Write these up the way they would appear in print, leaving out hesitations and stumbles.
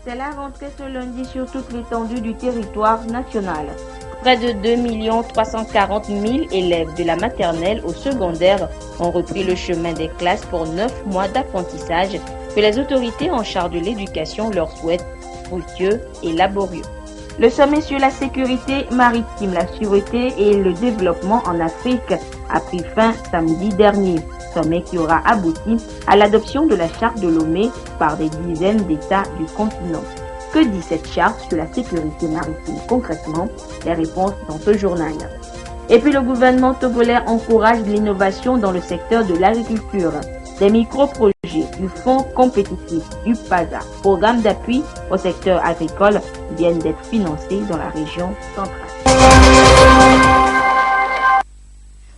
C'est la rentrée ce lundi sur toute l'étendue du territoire national. Près de 2 340 000 élèves de la maternelle au secondaire ont repris le chemin des classes pour 9 mois d'apprentissage que les autorités en charge de l'éducation leur souhaitent fructueux et laborieux. Le sommet sur la sécurité maritime, la sûreté et le développement en Afrique a pris fin samedi dernier. Sommet qui aura abouti à l'adoption de la charte de Lomé par des dizaines d'États du continent. Que dit cette charte sur la sécurité maritime concrètement? Les réponses dans ce journal. Et puis le gouvernement togolais encourage l'innovation dans le secteur de l'agriculture. Des micro-projets du Fonds compétitif du PASA, programme d'appui au secteur agricole, viennent d'être financés dans la région centrale.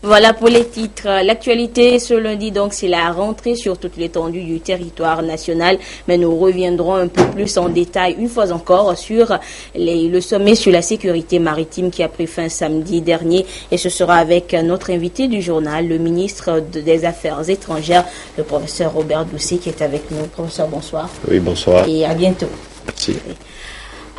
Voilà pour les titres. L'actualité ce lundi, donc, c'est la rentrée sur toute l'étendue du territoire national. Mais nous reviendrons un peu plus en détail, une fois encore, sur le sommet sur la sécurité maritime qui a pris fin samedi dernier. Et ce sera avec notre invité du journal, le ministre des Affaires étrangères, le professeur Robert Doucet, qui est avec nous. Professeur, bonsoir. Oui, bonsoir. Et à bientôt. Merci.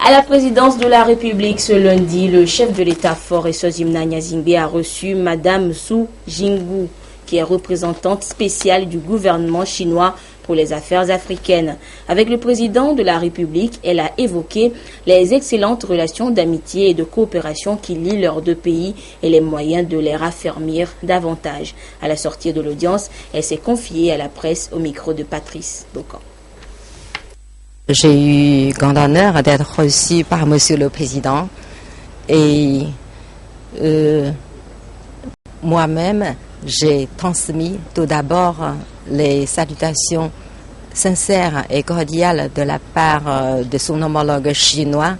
À la présidence de la République ce lundi, le chef de l'État Faure Essozimna Gnazingbe a reçu Madame Su Jingwu, qui est représentante spéciale du gouvernement chinois pour les affaires africaines. Avec le président de la République, elle a évoqué les excellentes relations d'amitié et de coopération qui lient leurs deux pays et les moyens de les raffermir davantage. À la sortie de l'audience, elle s'est confiée à la presse au micro de Patrice Bocan. J'ai eu grand honneur d'être reçu par Monsieur le Président et moi-même, j'ai transmis tout d'abord les salutations sincères et cordiales de la part de son homologue chinois,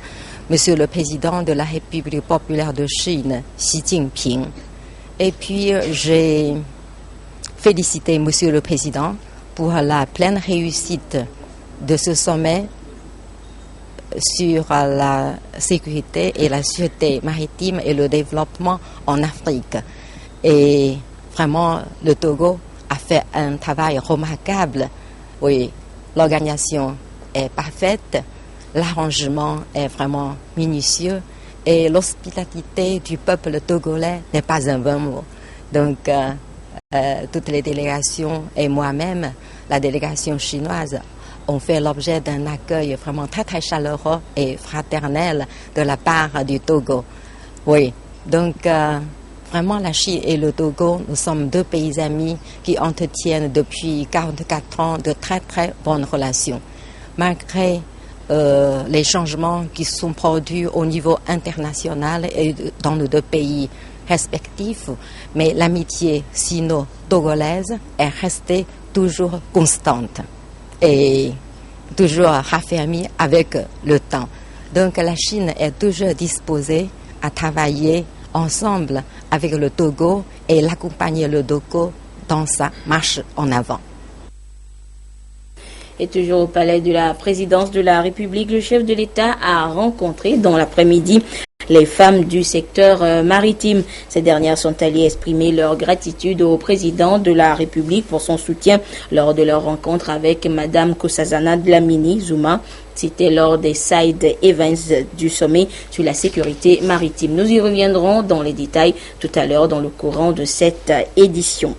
Monsieur le Président de la République populaire de Chine, Xi Jinping. Et puis, j'ai félicité Monsieur le Président pour la pleine réussite de ce sommet sur la sécurité et la sûreté maritime et le développement en Afrique. Et vraiment, le Togo a fait un travail remarquable. Oui, l'organisation est parfaite, l'arrangement est vraiment minutieux et l'hospitalité du peuple togolais n'est pas un vain mot. Donc, toutes les délégations et moi-même, la délégation chinoise, ont fait l'objet d'un accueil vraiment très très chaleureux et fraternel de la part du Togo. Oui, donc vraiment la Chine et le Togo, nous sommes deux pays amis qui entretiennent depuis 44 ans de très très bonnes relations. Malgré les changements qui sont produits au niveau international et dans nos deux pays respectifs, mais l'amitié sino-togolaise est restée toujours constante et toujours raffermie avec le temps. Donc la Chine est toujours disposée à travailler ensemble avec le Togo et l'accompagner le Togo dans sa marche en avant. Et toujours au palais de la présidence de la République, le chef de l'État a rencontré dans l'après-midi les femmes du secteur maritime. Ces dernières sont allées exprimer leur gratitude au président de la République pour son soutien lors de leur rencontre avec Madame Nkosazana Dlamini Zuma. C'était lors des side events du sommet sur la sécurité maritime. Nous y reviendrons dans les détails tout à l'heure dans le courant de cette édition.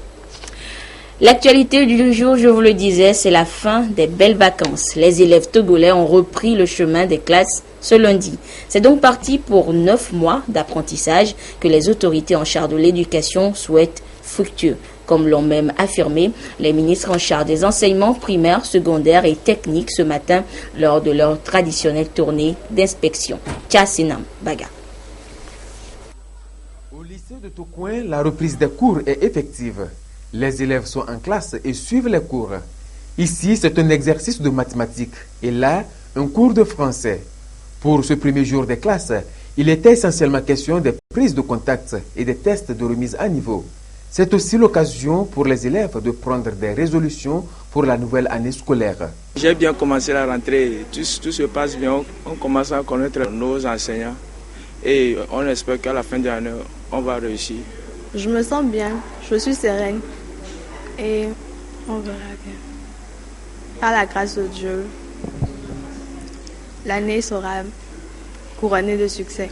L'actualité du jour, je vous le disais, c'est la fin des belles vacances. Les élèves togolais ont repris le chemin des classes ce lundi. C'est donc parti pour 9 mois d'apprentissage que les autorités en charge de l'éducation souhaitent fructueux. Comme l'ont même affirmé les ministres en charge des enseignements primaires, secondaires et techniques ce matin lors de leur traditionnelle tournée d'inspection. Tchassinam Baga. Au lycée de Tokoin, la reprise des cours est effective. Les élèves sont en classe et suivent les cours. Ici, c'est un exercice de mathématiques et là, un cours de français. Pour ce premier jour des classes, il était essentiellement question des prises de contact et des tests de remise à niveau. C'est aussi l'occasion pour les élèves de prendre des résolutions pour la nouvelle année scolaire. J'ai bien commencé la rentrée, tout se passe bien, on commence à connaître nos enseignants et on espère qu'à la fin de l'année, on va réussir. Je me sens bien, je suis sereine et on verra bien. Par la grâce de Dieu, l'année sera couronnée de succès.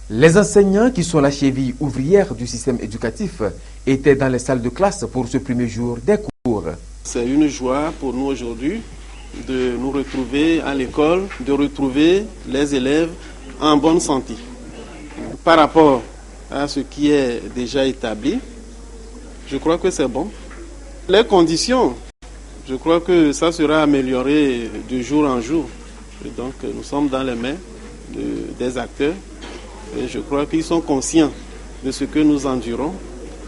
Les enseignants, qui sont la cheville ouvrière du système éducatif, étaient dans les salles de classe pour ce premier jour des cours. C'est une joie pour nous aujourd'hui de nous retrouver à l'école, de retrouver les élèves en bonne santé. Par rapport à ce qui est déjà établi, je crois que c'est bon. Les conditions, je crois que ça sera amélioré de jour en jour. Et donc nous sommes dans les mains des acteurs et je crois qu'ils sont conscients de ce que nous endurons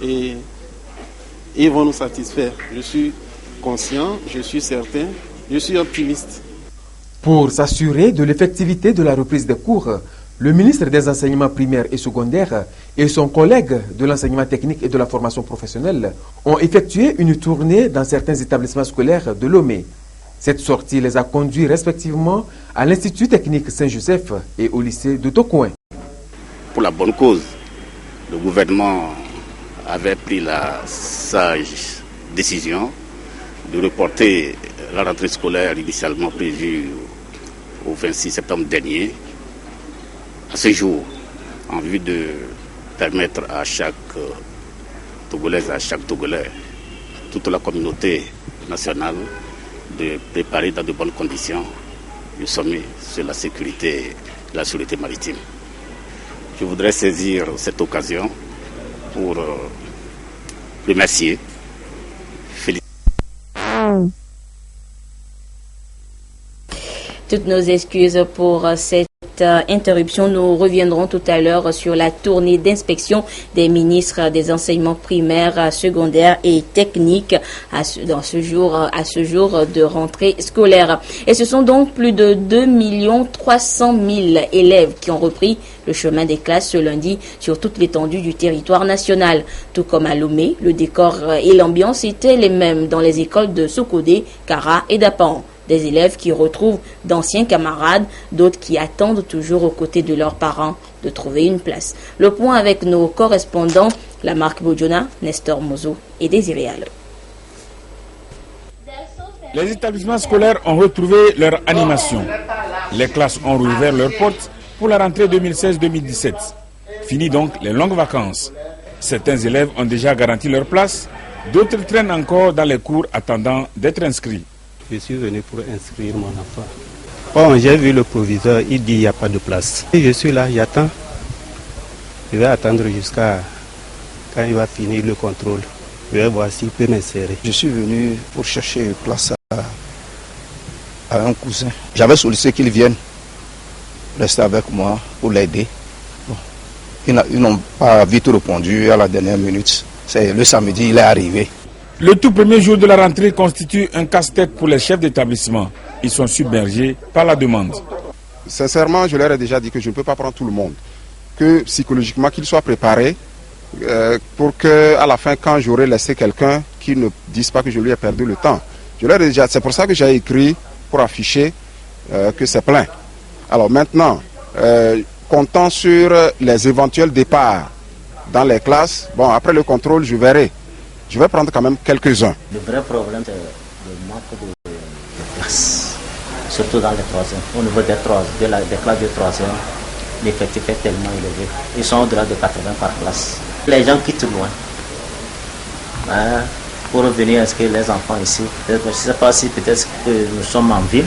et ils vont nous satisfaire. Je suis conscient, je suis certain, je suis optimiste. Pour s'assurer de l'effectivité de la reprise des cours, le ministre des Enseignements primaires et secondaires et son collègue de l'enseignement technique et de la formation professionnelle ont effectué une tournée dans certains établissements scolaires de Lomé. Cette sortie les a conduits respectivement à l'Institut technique Saint-Joseph et au lycée de Tokouin. Pour la bonne cause, le gouvernement avait pris la sage décision de reporter la rentrée scolaire initialement prévue au 26 septembre dernier à ce jour, en vue de permettre à chaque Togolaise, à chaque Togolais, à toute la communauté nationale de préparer dans de bonnes conditions le sommet sur la sécurité et la sûreté maritime. Je voudrais saisir cette occasion pour remercier, féliciter. Toutes nos excuses pour cette interruption. Nous reviendrons tout à l'heure sur la tournée d'inspection des ministres des enseignements primaires, secondaires et techniques à ce jour de rentrée scolaire. Et ce sont donc plus de 2 300 000 élèves qui ont repris le chemin des classes ce lundi sur toute l'étendue du territoire national. Tout comme à Lomé, le décor et l'ambiance étaient les mêmes dans les écoles de Sokodé, Kara et Dapan. Des élèves qui retrouvent d'anciens camarades, d'autres qui attendent toujours aux côtés de leurs parents de trouver une place. Le point avec nos correspondants, Lamarck Bodjona, Nestor Mozo et Désiré Allo. Les établissements scolaires ont retrouvé leur animation. Les classes ont rouvert leurs portes pour la rentrée 2016-2017. Fini donc les longues vacances. Certains élèves ont déjà garanti leur place, d'autres traînent encore dans les cours attendant d'être inscrits. Je suis venu pour inscrire mon enfant. Bon, j'ai vu le proviseur, il dit qu'il n'y a pas de place. Et je suis là, j'attends. Je vais attendre jusqu'à quand il va finir le contrôle. Je vais voir s'il peut m'insérer. Je suis venu pour chercher une place à un cousin. J'avais sollicité qu'il vienne rester avec moi pour l'aider. Bon. Ils n'ont pas vite répondu à la dernière minute. C'est le samedi, il est arrivé. Le tout premier jour de la rentrée constitue un casse-tête pour les chefs d'établissement. Ils sont submergés par la demande. Sincèrement, je leur ai déjà dit que je ne peux pas prendre tout le monde. Que psychologiquement, qu'ils soient préparés pour qu'à la fin, quand j'aurai laissé quelqu'un, qu'ils ne disent pas que je lui ai perdu le temps. Je leur ai déjà, c'est pour ça que j'ai écrit pour afficher que c'est plein. Alors maintenant, comptant sur les éventuels départs dans les classes, bon, après le contrôle, je verrai. Je vais prendre quand même quelques-uns. Le vrai problème, c'est le manque de place, surtout dans les troisièmes. Au niveau des classes de troisième, l'effectif est tellement élevé. Ils sont au-delà de 80 par classe. Les gens quittent loin pour venir inscrire les enfants ici. Je ne sais pas si peut-être que nous sommes en ville.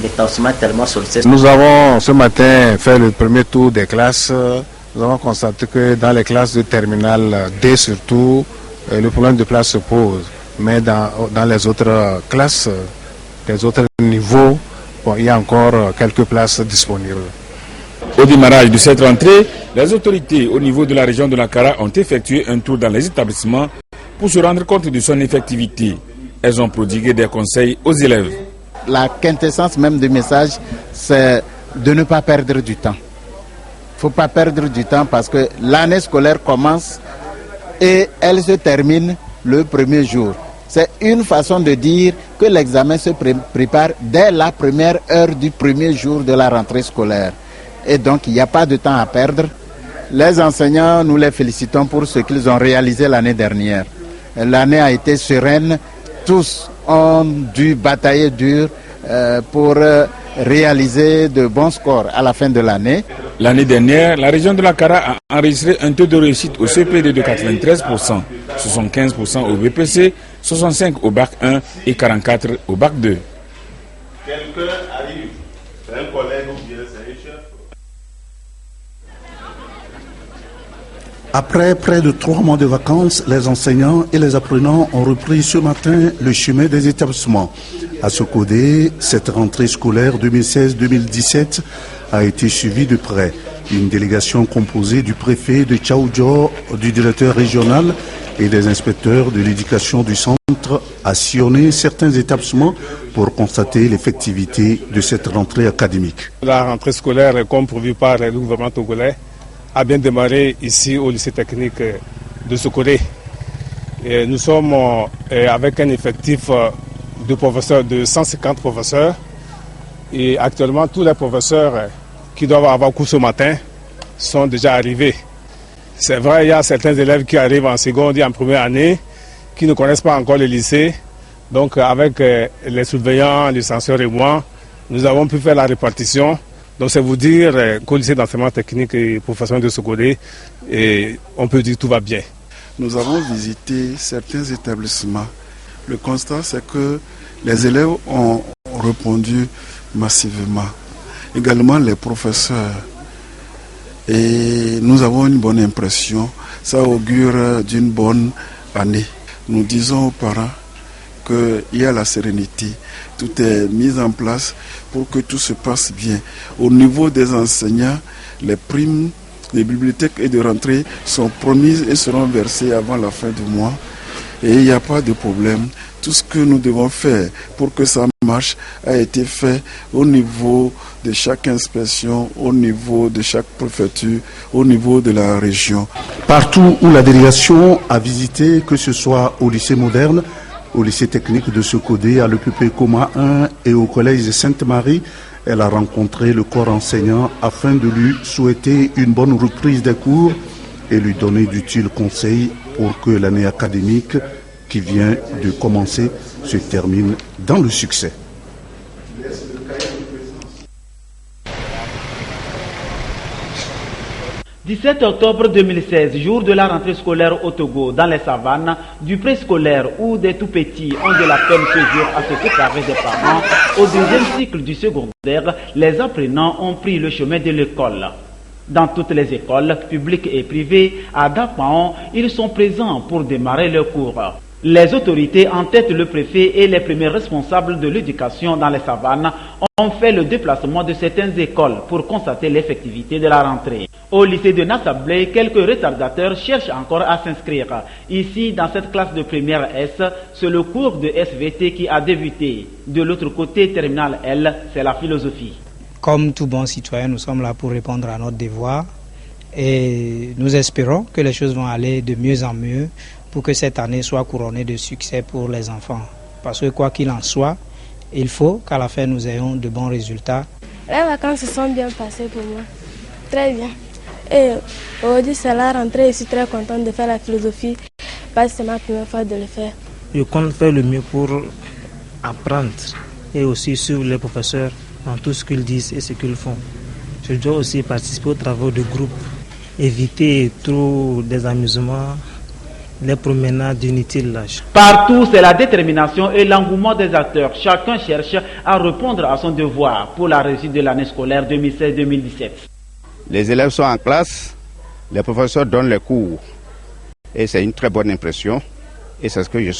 L'établissement est tellement sollicité. Nous avons ce matin fait le premier tour des classes. Nous avons constaté que dans les classes de terminale D surtout, le problème de place se pose. Mais dans les autres classes, les autres niveaux, bon, il y a encore quelques places disponibles. Au démarrage de cette rentrée, les autorités au niveau de la région de la Kara ont effectué un tour dans les établissements pour se rendre compte de son effectivité. Elles ont prodigué des conseils aux élèves. La quintessence même du message, c'est de ne pas perdre du temps. Il ne faut pas perdre du temps parce que l'année scolaire commence et elle se termine le premier jour. C'est une façon de dire que l'examen se prépare dès la première heure du premier jour de la rentrée scolaire. Et donc, il n'y a pas de temps à perdre. Les enseignants, nous les félicitons pour ce qu'ils ont réalisé l'année dernière. L'année a été sereine. Tous ont dû batailler dur pour réaliser de bons scores à la fin de l'année. L'année dernière, la région de la Kara a enregistré un taux de réussite au CPD de 93%, 75% au BPC, 65% au bac 1 et 44% au bac 2. Quelqu'un arrive, c'est un collègue ou bien c'est un chef. Après près de 3 mois de vacances, les enseignants et les apprenants ont repris ce matin le chemin des établissements. À Sokodé, cette rentrée scolaire 2016-2017 a été suivie de près. Une délégation composée du préfet de Tchaoudjo, du directeur régional et des inspecteurs de l'éducation du centre a sillonné certains établissements pour constater l'effectivité de cette rentrée académique. La rentrée scolaire, comme prévu par le gouvernement togolais, a bien démarré ici au lycée technique de Sokodé. Et nous sommes avec un effectif de professeurs de 150 professeurs et actuellement tous les professeurs qui doivent avoir cours ce matin sont déjà arrivés. C'est vrai, il y a certains élèves qui arrivent en seconde et en première année qui ne connaissent pas encore le lycée. Donc avec les surveillants, les censeurs et moi, nous avons pu faire la répartition. Donc c'est vous dire qu'au lycée d'enseignement technique et professionnel de Sokodé, on peut dire que tout va bien. Nous avons visité certains établissements. Le constat, c'est que les élèves ont répondu massivement. Également les professeurs. Et nous avons une bonne impression. Ça augure d'une bonne année. Nous disons aux parents qu'il y a la sérénité. Tout est mis en place pour que tout se passe bien. Au niveau des enseignants, les primes des bibliothèques et de rentrée sont promises et seront versées avant la fin du mois. Et il n'y a pas de problème. Tout ce que nous devons faire pour que ça marche a été fait au niveau de chaque inspection, au niveau de chaque préfecture, au niveau de la région. Partout où la délégation a visité, que ce soit au lycée moderne, au lycée technique de Sokodé, à l'EPP Coma 1 et au collège de Sainte-Marie, elle a rencontré le corps enseignant afin de lui souhaiter une bonne reprise des cours et lui donner d'utiles conseils pour que l'année académique qui vient de commencer se termine dans le succès. Le 17 octobre 2016, jour de la rentrée scolaire au Togo, dans les savanes, du préscolaire où des tout-petits ont de la peine ce jour à se séparer des parents, au deuxième cycle du secondaire, les apprenants ont pris le chemin de l'école. Dans toutes les écoles, publiques et privées, à Dapaon, ils sont présents pour démarrer leur cours. Les autorités, en tête le préfet et les premiers responsables de l'éducation dans les savanes, ont fait le déplacement de certaines écoles pour constater l'effectivité de la rentrée. Au lycée de Nassablé, quelques retardateurs cherchent encore à s'inscrire. Ici, dans cette classe de première S, c'est le cours de SVT qui a débuté. De l'autre côté, terminale L, c'est la philosophie. Comme tout bon citoyen, nous sommes là pour répondre à notre devoir et nous espérons que les choses vont aller de mieux en mieux pour que cette année soit couronnée de succès pour les enfants. Parce que quoi qu'il en soit, il faut qu'à la fin nous ayons de bons résultats. Les vacances se sont bien passées pour moi, très bien. Et aujourd'hui c'est la rentrée, je suis très contente de faire la philosophie parce que c'est ma première fois de le faire. Je compte faire le mieux pour apprendre et aussi suivre les professeurs dans tout ce qu'ils disent et ce qu'ils font. Je dois aussi participer aux travaux de groupe, éviter trop des amusements, les promenades inutiles. Partout, c'est la détermination et l'engouement des acteurs. Chacun cherche à répondre à son devoir pour la réussite de l'année scolaire 2016-2017. Les élèves sont en classe, les professeurs donnent les cours et c'est une très bonne impression et c'est ce que je